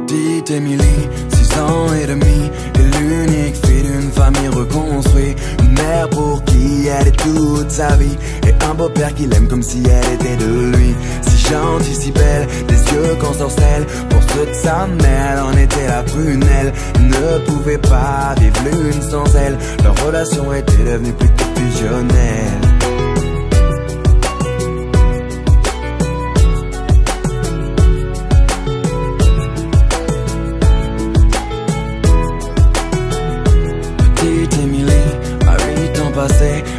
Petite Émilie, 6 ans et demi, est l'unique fille d'une famille reconstruite. Une mère pour qui elle est toute sa vie, et un beau-père qui l'aime comme si elle était de lui. Si gentille, si belle, des yeux qu'ensorcelle. Pour toute sa mère, elle en était la prunelle. Ne pouvait pas vivre l'une sans elle. Leur relation était devenue plus que fusionnelle.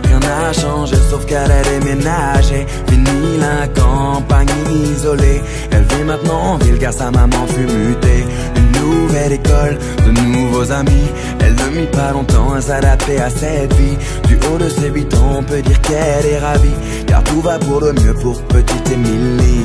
Rien n'a changé sauf qu'elle a déménagé. Fini la campagne isolée, elle vit maintenant en ville car sa maman fut mutée. Une nouvelle école, de nouveaux amis. Elle ne mit pas longtemps à s'adapter à cette vie. Du haut de ses 8 ans on peut dire qu'elle est ravie, car tout va pour le mieux pour petite Émilie.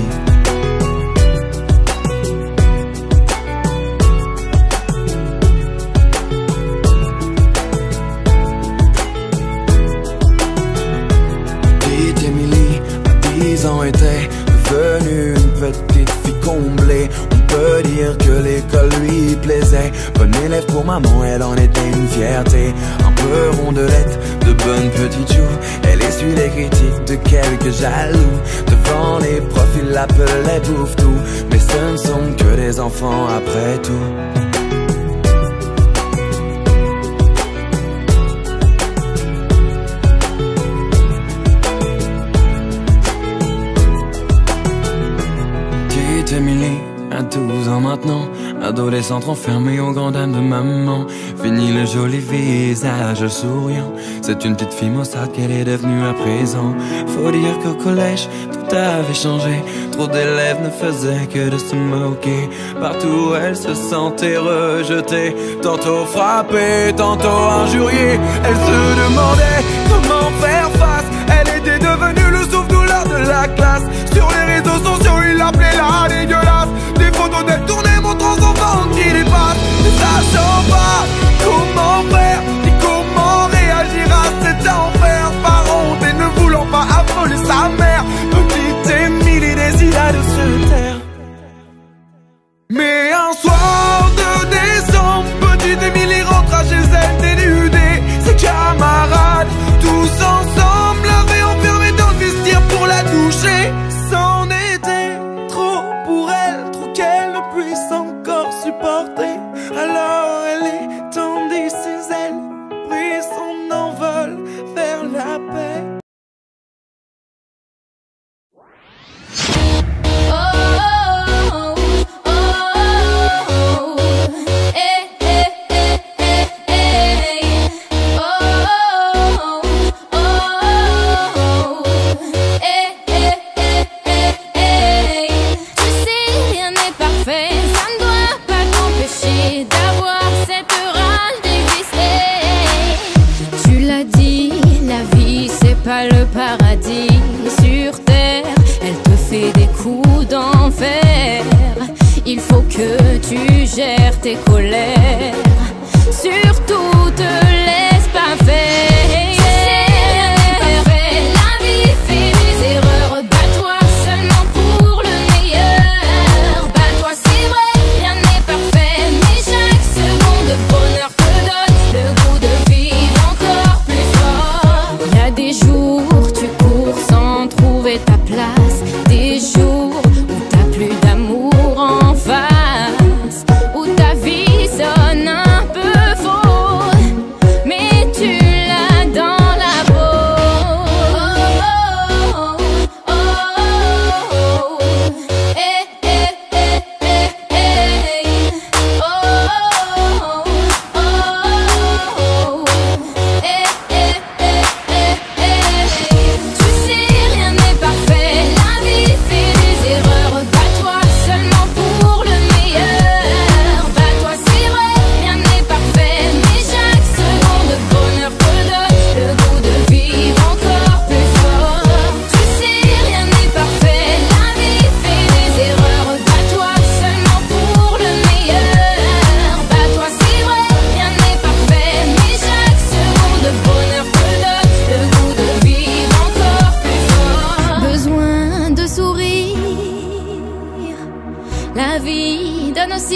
Était devenue une petite fille comblée. On peut dire que l'école lui plaisait. Bonne élève pour maman, elle en était une fierté. Un peu rondelette, de bonnes petites joues. Elle essuie les critiques de quelques jaloux. Devant les profs, ils l'appelaient Bouffe-tout. Mais ce ne sont que des enfants après tout. Émilie, à 12 ans maintenant, adolescente renfermée aux grandes dames de maman. Fini le joli visage souriant, c'est une petite fille maussade qu'elle est devenue à présent. Faut dire qu'au collège, tout avait changé. Trop d'élèves ne faisaient que de se moquer. Partout elle se sentait rejetée, tantôt frappée, tantôt injuriée. Elle se demandait comment faire face. Elle était devenue le souffle-douleur de la classe. Sur les réseaux sociaux, il l'appelait la dégueulasse. Des photos d'elle tournées montrant son ventre qui dépasse. Ne sachant pas comment faire, ni comment réagir à cet enfer. Par honte et ne voulant pas affoler sa mère, petite Émilie décida de se taire. Mais un soir de décembre, petite Émilie rentra chez elle dénudée. Ses camarades, tous ensemble, l'avaient enfermée dans le vestiaire pour la toucher. C'en était trop pour elle, trop qu'elle ne puisse encore supporter. Alors elle étendit ses ailes, prit son envol vers la paix. Pas le paradis sur terre, elle te fait des coups d'enfer. Il faut que tu gères tes colères, surtout te laisse pas faire. La vie fait des erreurs, bats-toi seulement pour le meilleur. Bats-toi, c'est vrai, rien n'est parfait, mais chaque seconde de bonheur te donne le goût de vivre encore plus fort. Il y a des jours tu cours sans trouver ta place, des jours où t'as plus d'amour en face, où ta vie sonne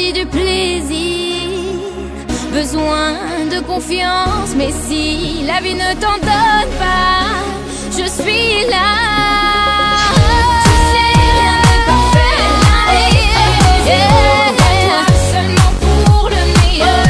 envie du plaisir, besoin de confiance. Mais si la vie ne t'en donne pas, je suis là. Tu sais, rien n'est parfait, bats-toi seulement pour le meilleur.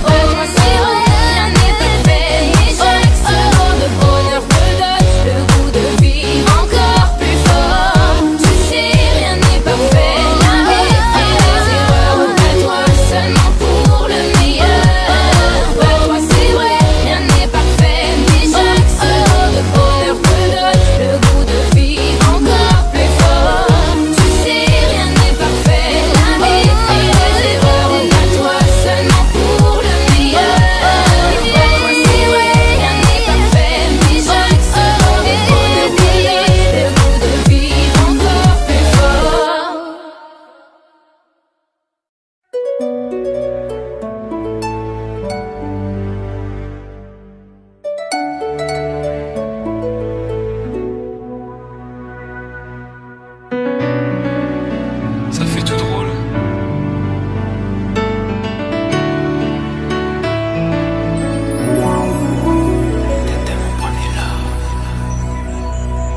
Bats-toi, c'est vrai, rien n'est parfait, mais chaque seconde de bonheur te donne le goût de vivre encore plus fort. Tu sais, rien n'est parfait, la vie fait des erreurs. Bats-toi seulement pour le meilleur. Bats-toi, c'est vrai, rien n'est parfait, mais chaque seconde de bonheur te donne le goût de vivre encore plus fort. Tu sais, rien n'est parfait, la vie fait des erreurs. Bats-toi seulement pour le meilleur. Bats-toi, c'est vrai, rien n'est parfait, mais chaque seconde de bonheur te donne le goût de vivre encore plus fort. Ça fait tout drôle. T'étais mon premier love.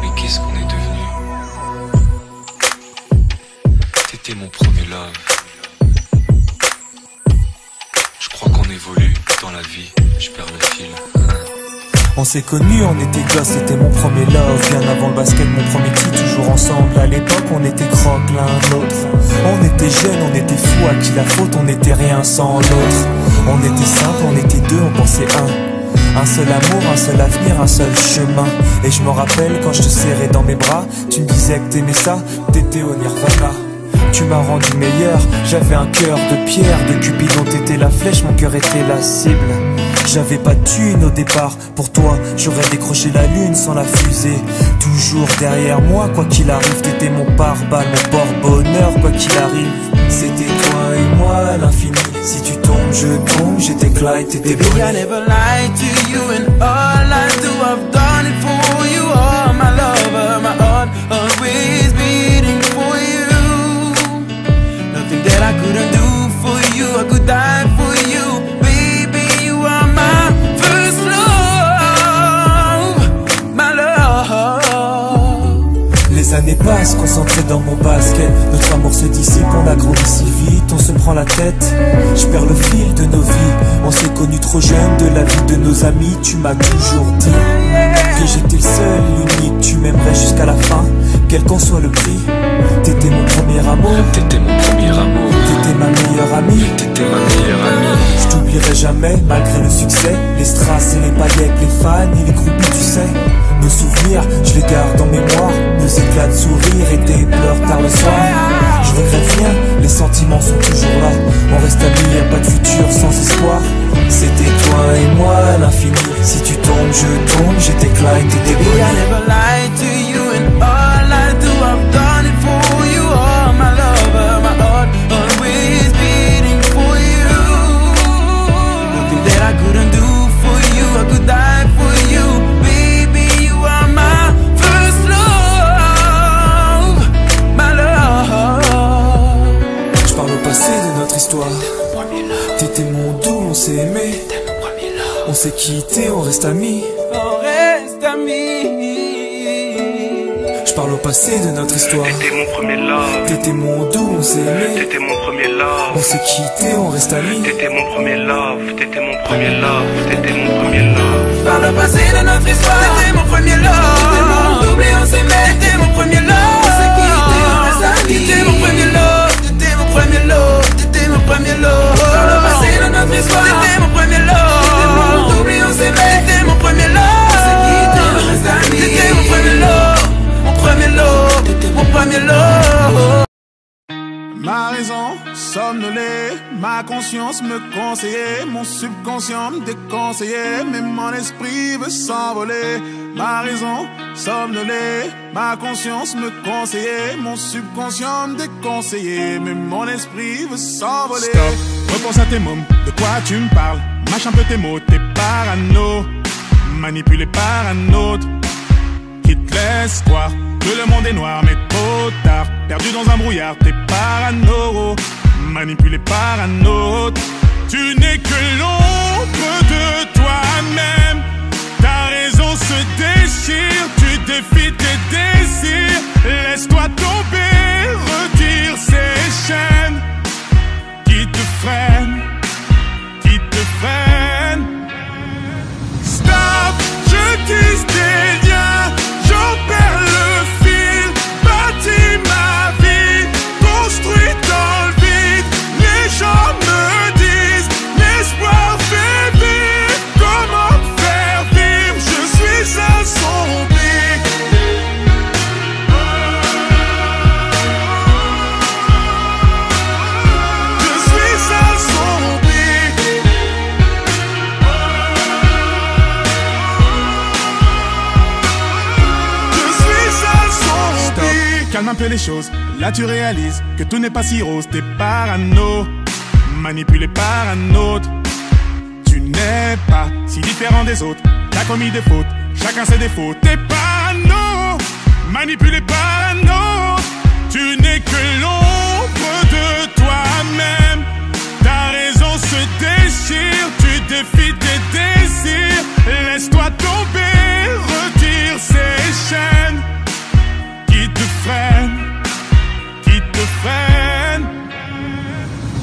Mais qu'est-ce qu'on est devenu? T'étais mon premier love. Je crois qu'on évolue dans la vie. Je perds le fil. On s'est connus, on était gosses, c'était mon premier love. Bien avant le basket, mon premier titre, toujours ensemble. À l'époque, on était croque l'un l'autre. On était jeunes, on était fous, à qui la faute, on n'était rien sans l'autre. On était simple, on était deux, on pensait un seul amour, un seul avenir, un seul chemin. Et je me rappelle quand je te serrais dans mes bras, tu me disais que t'aimais ça, t'étais au Nirvana. Tu m'as rendu meilleur, j'avais un cœur de pierre, de Cupidon t'étais la flèche, mon cœur était la cible. J'avais pas de thune au départ, pour toi j'aurais décroché la lune sans la fusée. Toujours derrière moi, quoi qu'il arrive, t'étais mon pare-balles, mon porte-bonheur, quoi qu'il arrive. C'était toi et moi à l'infini, si tu tombes je tombe, j'étais Clyde, t'étais Baby, I Bonnie. never lied to you, and all I do, I've done it for you. Oh, my lover, my heart always beating for you. Nothing that I couldn't do for you, I could die for you. Baby, you are my first love, my love. Les années passent, concentrées dans mon basket. Notre amour se dissipe, on a grandi si vite, on se prend la tête. Je perds le fil de nos vies, on s'est connus trop jeunes. De la vie de nos amis, tu m'as toujours dit que j'étais le seul, l'unique. Tu m'aimerais jusqu'à la fin, quel qu'en soit le prix. T'étais mon premier amour, T'étais mon premier amour. t'étais ma meilleure amie. T'étais ma meilleure amie. Je t'oublierai jamais, malgré le succès. Les strass et les paillettes, les fans et les groupies, tu sais. Nos souvenirs, je les garde en mémoire. Nos éclats de sourire et tes pleurs tard le soir. Je regrette rien, les sentiments sont toujours là. On reste amis, y'a pas de futur sans espoir. C'était toi et moi à l'infini. Si tu tombes, je tombe, j'étais Clyde, t'étais Baby, I Bonnie. never lied to you, and all I do, I've done it for you. Oh, my lover, my heart always beating for you. Nothing that I couldn't do for you, I could die for you. Baby, you are my first love, my love. Je parle au passé de notre histoire. T'étais mon doux, on s'est aimé. On s'est quitté, on reste amis. On reste amis. Je parle au passé de notre histoire. T'étais mon premier love, T'étais mon doux, on s'est aimé. t'étais mon premier On love, s'est quitté, on reste amis. t'étais mon premier love, t'étais mon premier love, t'étais mon premier love. Par le passé de notre histoire, t'étais mon premier love. T'étais mon doublé, on s'aimait. T'étais mon premier love. On s'est quitté, on reste amis. T'étais mon premier love. T'étais mon premier love. T'étais mon premier love. Par le passé de notre histoire, t'étais mon premier love. T'étais mon doublé, on s'aimait. T'étais mon premier love. On s'est quitté, on reste amis. T'étais mon premier love. Mon premier love. T'étais mon premier love. Ma raison somnolée, ma conscience me conseillait, mon subconscient me déconseillait, mais mon esprit veut s'envoler. Ma raison somnolée, ma conscience me conseillait, mon subconscient me déconseillait, mais mon esprit veut s'envoler. Stop, repense à tes mômes, de quoi tu me parles? Mâche un peu tes mots, t'es parano, manipulé par un autre qui te laisse croire que le monde est noir, mais trop tard. Perdu dans un brouillard, t'es parano, manipulé par un autre. Tu n'es que l'ombre de toi-même. Ta raison se déchire, tu défies tes désirs. Laisse-toi tomber, retire ces chaînes qui te freinent, qui te freinent. Stop, je tisse des liens, j'en perds le fil. Bâtis ma vie, construit dans le vide. Les gens me disent, l'espoir fait vivre. Comment me faire vivre, je suis un zombie. Je suis un zombie. Je suis un zombie. Calme un peu les choses, là tu réalises que tout n'est pas si rose. T'es parano, manipulé par un autre. Tu n'es pas si différent des autres. T'as commis des fautes, chacun ses défauts. T'es parano, manipulé par un autre. Tu n'es que l'ombre de toi-même. Ta raison se déchire, tu défies tes désirs. Laisse-toi tomber, retire ces chaînes qui te freinent, qui te freinent.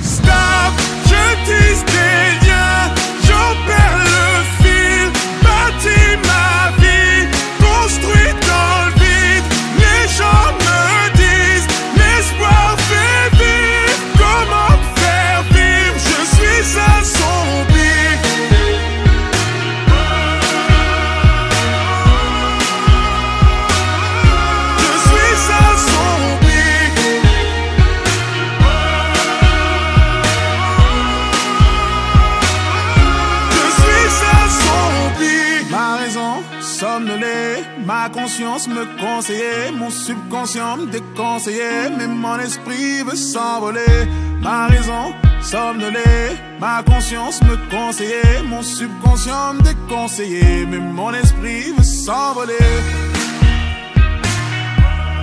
Stop, je tisse des liens, j'en perds le fil. Bâtis ma vie, construit dans le vide. Les gens me disent, l'espoir fait vivre. Comment me faire vivre, je suis un zombie. Je suis un zombie. Je suis un zombie. Ma raison somnolée, ma conscience me conseillait, mon subconscient me déconseillait, mais mon esprit veut s'envoler. Ma raison somnolée, ma conscience me conseillait, mon subconscient me déconseillait, mais mon esprit veut s'envoler.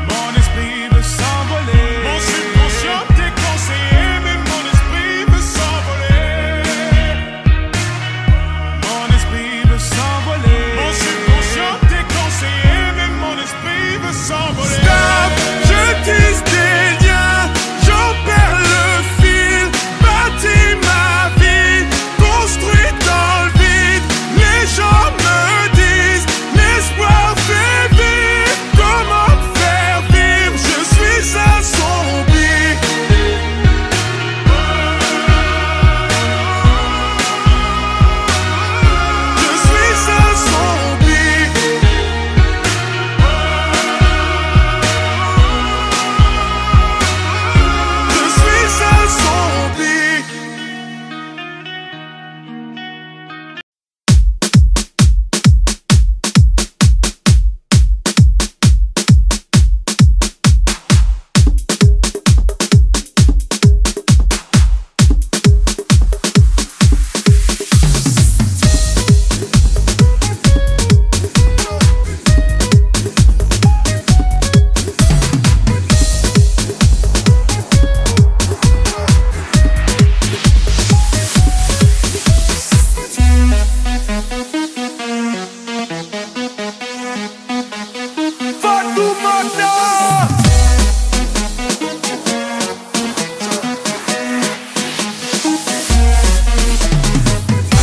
Mon esprit veut s'envoler. Mon subconscient me déconseillait, mais mon esprit veut s'envoler. Mon esprit veut s'envoler. Mon subconscient déconseillé, mais mon esprit veut s'envoler. Stop, je tisse des liens, j'en perds le fil. Bâtis ma vie, construit dans le vide. Les gens me disent, l'espoir fait vivre. Comment me faire vivre, je suis un zombie. Je suis un zombie. Je suis un zombie.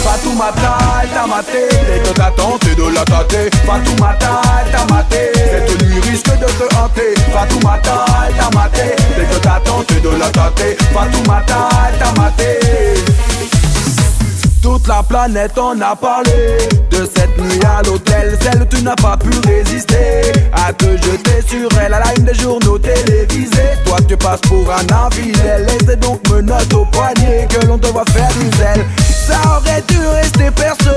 Fatoumata, elle t'a maté, dès que t'as tenté de la tâter. Fatoumata, elle t'a maté, cette nuit risque de te hanter. Fatoumata, elle t'a maté, dès que t'as tenté de la tâter. Fatoumata, elle t'a maté. Toute la planète en a parlé de cette nuit à l'hôtel, celle où tu n'as pas pu résister à te jeter sur elle à la une des journaux télévisés. Toi tu passes pour un infidèle et c'est donc menottes au poignet que l'on te voit faire du zèle. Ça aurait dû rester perso,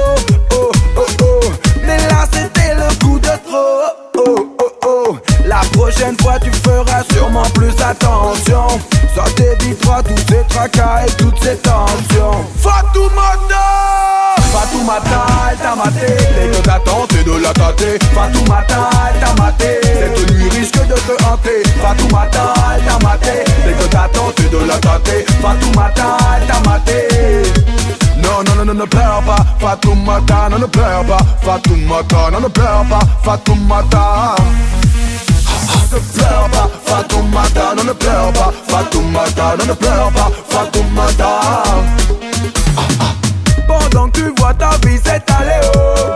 oh oh oh, mais là c'était le coup de trop, oh oh oh. La prochaine fois tu feras sûrement plus attention, ça t'évitera tous ces tracas et toutes ces tensions. Fatoumata, Fatoumata, elle t'a maté, dès que t'as tenté de la tâter. Fatoumata, elle t'a maté, cette nuit risque de te hanter. Fatoumata, elle t'a maté, dès que t'as tenté de la tâter. Fatoumata, elle t'a maté. Non, non, non, non, ne pleure pas, Fatoumata, non, ne pleure pas, Fatoumata, non, ne pleure pas, Fatoumata. Ne pleure pas, Fatoumata, non, ne pleure pas, Fatoumata, non, ne pleure pas, Fatoumata. Pendant que tu vois ta vie s'étaler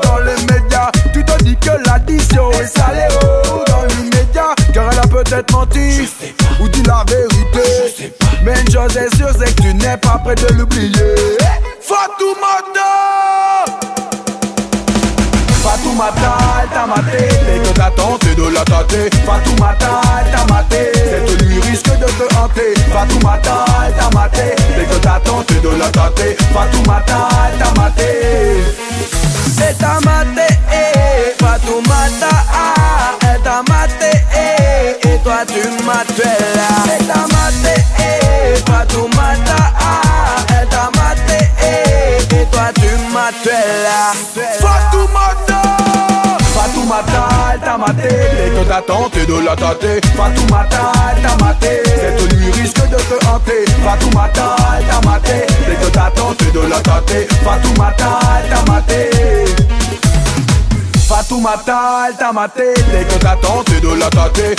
dans les médias, tu te dis que l'addition est salée dans l'immédiat. Car elle a peut-être menti ou dit la vérité, mais une chose est sûre, c'est que tu n'es pas prêt de l'oublier. Fatoumata, Fatoumata, elle t'a maté. Dès que t'as tenté de la tâter, Fatoumata, elle t'a maté. Cette nuit risque de te hanter. Fatoumata, elle t'a maté. Dès que t'as tenté de la tâter, Fatoumata, elle t'a maté. Elle t'a maté, Fatoumata, elle t'a maté, et toi tu m'as tué là. Elle t'a maté, Fatoumata, elle t'a maté, et toi tu m'as tué là. Fatoumata, Fatoumata, elle t'a maté. Dès que t'as tenté de la tâter, Fatoumata, elle t'a maté. Cette nuit risque de te hanter. Fatoumata, elle t'a maté. Dès que t'as tenté de la tâter, Fatoumata, elle t'a maté. Fatoumata, elle t'a maté. Dès que t'as tenté de la tâter.